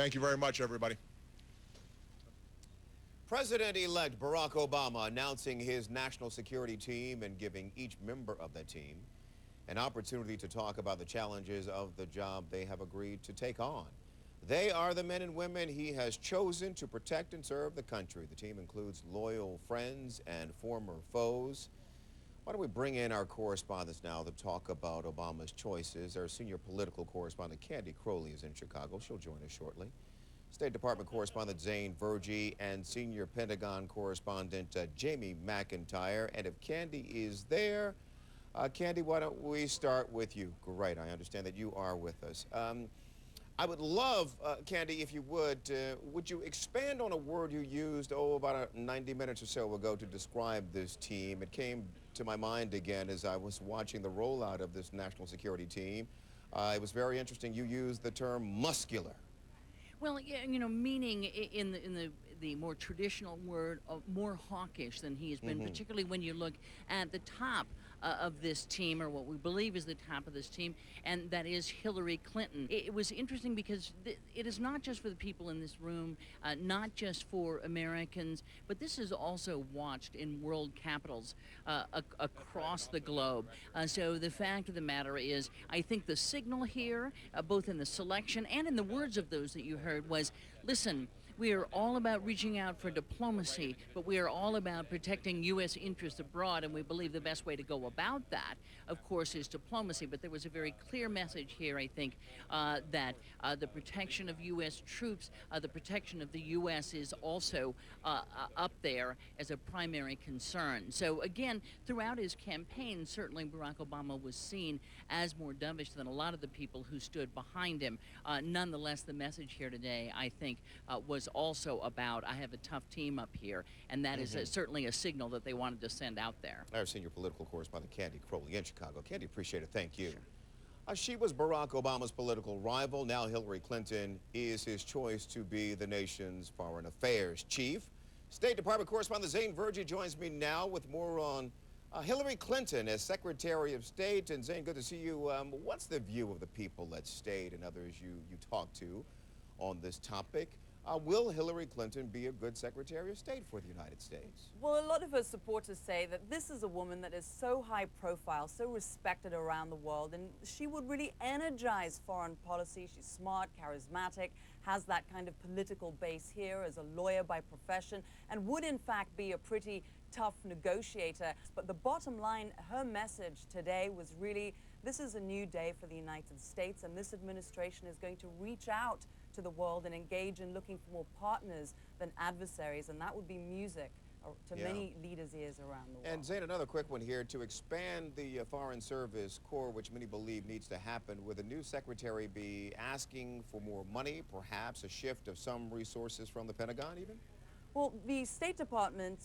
Thank you very much, everybody. President-elect Barack Obama announcing his national security team and giving each member of that team an opportunity to talk about the challenges of the job they have agreed to take on. They are the men and women he has chosen to protect and serve the country. The team includes loyal friends and former foes. Why don't we bring in our correspondents now to talk about Obama's choices. Our senior political correspondent, Candy Crowley, is in Chicago. She'll join us shortly. State Department correspondent Zane Verjee and senior Pentagon correspondent Jamie McIntyre. And if Candy is there, Candy, why don't we start with you? Great, I understand that you are with us. I would love, Candy, if you would you expand on a word you used, about 90 minutes or so ago to describe this team? It came to my mind again as I was watching the rollout of this national security team. It was very interesting. You used the term muscular. Well, yeah, meaning in the more traditional word of more hawkish than he has been, particularly when you look at the top of this team, or what we believe is the top of this team, and that is Hillary Clinton. It was interesting because it is not just for the people in this room, not just for Americans, but this is also watched in world capitals across the globe. So the fact of the matter is, I think the signal here, both in the selection and in the words of those that you heard, was, listen, we are all about reaching out for diplomacy, but we are all about protecting U.S. interests abroad, and we believe the best way to go about that, of course, is diplomacy. But there was a very clear message here, I think, that the protection of U.S. troops, the protection of the U.S. is also up there as a primary concern. So again, throughout his campaign, certainly Barack Obama was seen as more dovish than a lot of the people who stood behind him. Nonetheless, the message here today, I think, was also about, I have a tough team up here, and that is certainly a signal that they wanted to send out there. Our senior political correspondent, Candy Crowley, in Chicago. Candy, appreciate it. Thank you. Sure. She was Barack Obama's political rival. Now Hillary Clinton is his choice to be the nation's foreign affairs chief. State Department correspondent Zane Verjee joins me now with more on Hillary Clinton as Secretary of State. And Zane, good to see you. What's the view of the people at State and others you talk to on this topic? Will Hillary Clinton be a good Secretary of State for the United States? Well, a lot of her supporters say that this is a woman that is so high profile, so respected around the world, and she would really energize foreign policy. She's smart, charismatic, has that kind of political base here as a lawyer by profession, and would in fact be a pretty tough negotiator. But the bottom line, her message today was really, this is a new day for the United States, and this administration is going to reach out to the world and engage in looking for more partners than adversaries, and that would be music to many leaders' ears around the world. And Zane, another quick one here. To expand the Foreign Service Corps, which many believe needs to happen, would the new secretary be asking for more money, perhaps a shift of some resources from the Pentagon even? Well, the State Department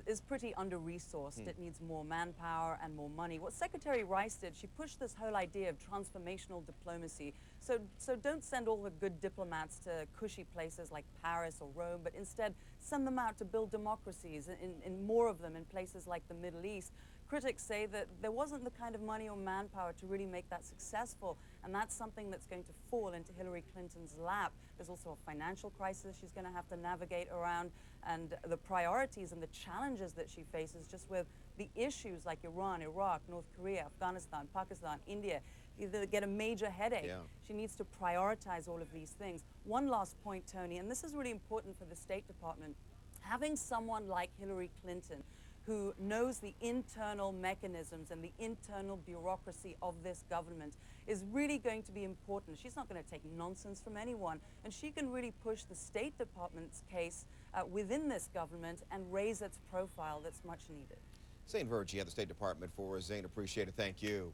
is pretty under-resourced. It needs more manpower and more money. What Secretary Rice did, she pushed this whole idea of transformational diplomacy. So don't send all the good diplomats to cushy places like Paris or Rome, but instead send them out to build democracies, in more of them in places like the Middle East. Critics say that there wasn't the kind of money or manpower to really make that successful, and that's something that's going to fall into Hillary Clinton's lap. There's also a financial crisis she's going to have to navigate around, and the priorities and the challenges that she faces just with the issues like Iran, Iraq, North Korea, Afghanistan, Pakistan, India. They get a major headache. She needs to prioritize all of these things. One last point, Tony, and this is really important for the State Department. Having someone like Hillary Clinton who knows the internal mechanisms and the internal bureaucracy of this government is really going to be important. She's not going to take nonsense from anyone, and she can really push the State Department's case within this government and raise its profile that's much needed. Zane Verjee at the State Department for us. Zane, appreciate it. Thank you.